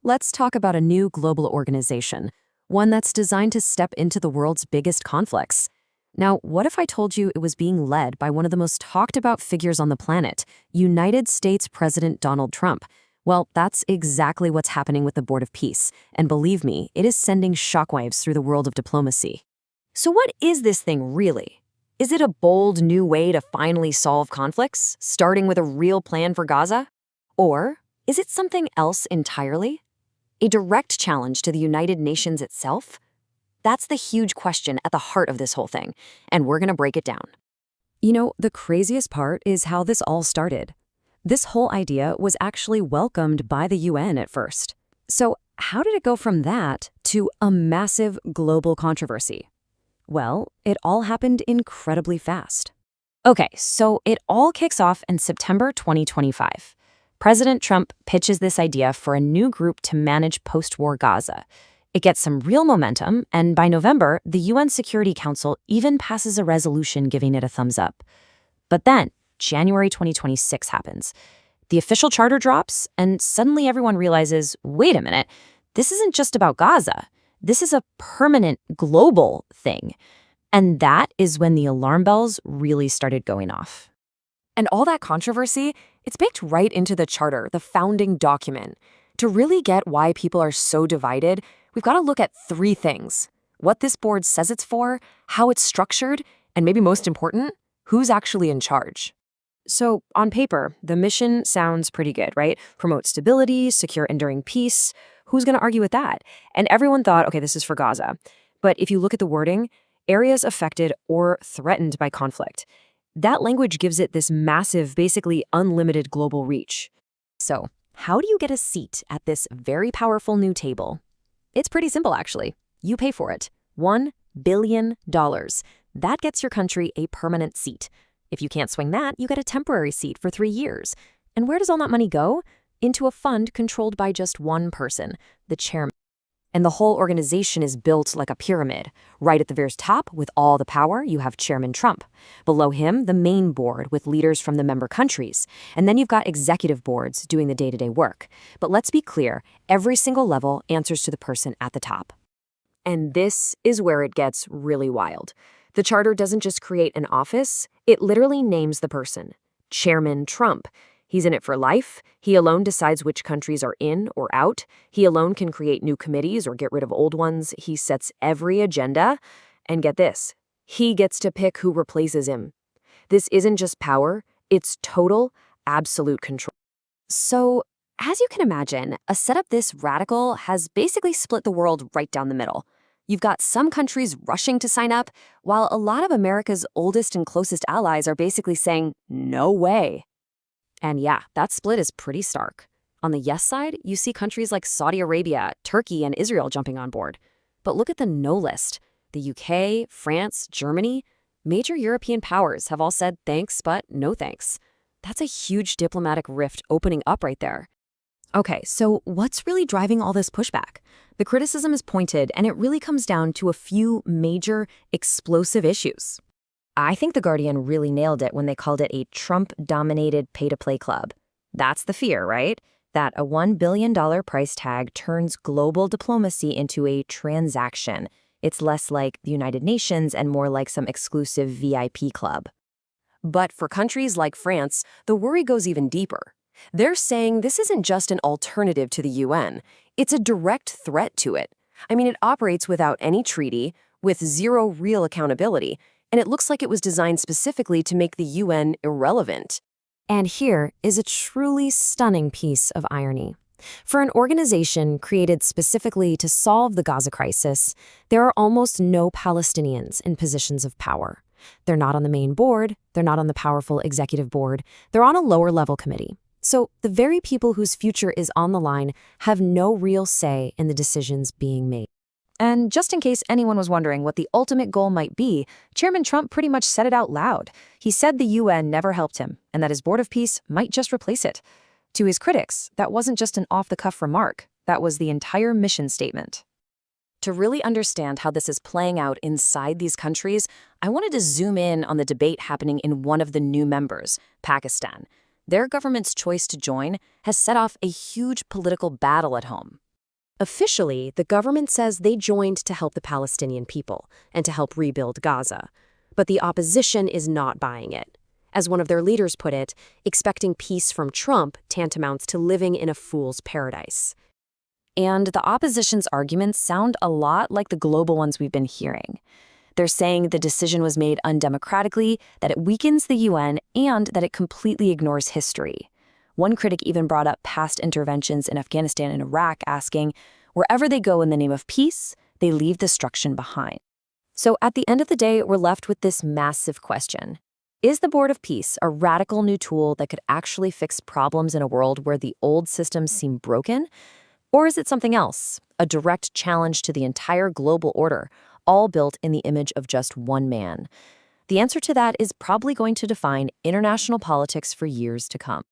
Let's talk about a new global organization, one that's designed to step into the world's biggest conflicts. Now, what if I told you it was being led by one of the most talked about figures on the planet, United States President Donald Trump? Well, that's exactly what's happening with the Board of Peace, and believe me, it is sending shockwaves through the world of diplomacy. So what is this thing really? Is it a bold new way to finally solve conflicts, starting with a real plan for Gaza? Or is it something else entirely? A direct challenge to the United Nations itself? That's the huge question at the heart of this whole thing, and we're going to break it down. You know, the craziest part is how this all started. This whole idea was actually welcomed by the UN at first. So how did it go from that to a massive global controversy? Well, it all happened incredibly fast. Okay, so it all kicks off in September 2025. President Trump pitches this idea for a new group to manage post-war Gaza. It gets some real momentum, and by November, the UN Security Council even passes a resolution giving it a thumbs up. But then, January 2026 happens. The official charter drops, and suddenly everyone realizes, wait a minute, this isn't just about Gaza. This is a permanent global thing. And that is when the alarm bells really started going off. And all that controversy, it's baked right into the charter, the founding document. To really get why people are so divided, we've got to look at three things: what this board says it's for, how it's structured, and maybe most important, who's actually in charge. So, on paper, the mission sounds pretty good, right? Promote stability, secure enduring peace. Who's going to argue with that? And everyone thought, okay, this is for Gaza. But if you look at the wording, areas affected or threatened by conflict, that language gives it this massive, basically unlimited global reach. So, how do you get a seat at this very powerful new table? It's pretty simple, actually. You pay for it. $1 billion. That gets your country a permanent seat. If you can't swing that, you get a temporary seat for 3 years. And where does all that money go? Into a fund controlled by just one person, the chairman. And the whole organization is built like a pyramid. Right at the very top, with all the power, you have Chairman Trump. Below him, the main board with leaders from the member countries. And then you've got executive boards doing the day-to-day work. But let's be clear, every single level answers to the person at the top. And this is where it gets really wild. The charter doesn't just create an office, it literally names the person. Chairman Trump. He's in it for life. He alone decides which countries are in or out. He alone can create new committees or get rid of old ones. He sets every agenda. And get this, he gets to pick who replaces him. This isn't just power, it's total, absolute control. So, as you can imagine, a setup this radical has basically split the world right down the middle. You've got some countries rushing to sign up, while a lot of America's oldest and closest allies are basically saying, no way. And yeah, that split is pretty stark. On the yes side, you see countries like Saudi Arabia, Turkey, and Israel jumping on board. But look at the no list. The UK, France, Germany, major European powers have all said thanks, but no thanks. That's a huge diplomatic rift opening up right there. Okay, so what's really driving all this pushback? The criticism is pointed, and it really comes down to a few major, explosive issues. I think The Guardian really nailed it when they called it a Trump-dominated pay-to-play club. That's the fear, right? That a $1 billion price tag turns global diplomacy into a transaction. It's less like the United Nations and more like some exclusive VIP club. But for countries like France, the worry goes even deeper. They're saying this isn't just an alternative to the UN. It's a direct threat to it. I mean, it operates without any treaty, with zero real accountability, and it looks like it was designed specifically to make the UN irrelevant. And here is a truly stunning piece of irony. For an organization created specifically to solve the Gaza crisis, there are almost no Palestinians in positions of power. They're not on the main board, they're not on the powerful executive board, they're on a lower-level committee. So the very people whose future is on the line have no real say in the decisions being made. And just in case anyone was wondering what the ultimate goal might be, Chairman Trump pretty much said it out loud. He said the UN never helped him, and that his Board of Peace might just replace it. To his critics, that wasn't just an off-the-cuff remark. That was the entire mission statement. To really understand how this is playing out inside these countries, I wanted to zoom in on the debate happening in one of the new members, Pakistan. Their government's choice to join has set off a huge political battle at home. Officially, the government says they joined to help the Palestinian people and to help rebuild Gaza. But the opposition is not buying it. As one of their leaders put it, expecting peace from Trump tantamounts to living in a fool's paradise. And the opposition's arguments sound a lot like the global ones we've been hearing. They're saying the decision was made undemocratically, that it weakens the UN, and that it completely ignores history. One critic even brought up past interventions in Afghanistan and Iraq, asking, wherever they go in the name of peace, they leave destruction behind. So at the end of the day, we're left with this massive question. Is the Board of Peace a radical new tool that could actually fix problems in a world where the old systems seem broken? Or is it something else, a direct challenge to the entire global order, all built in the image of just one man? The answer to that is probably going to define international politics for years to come.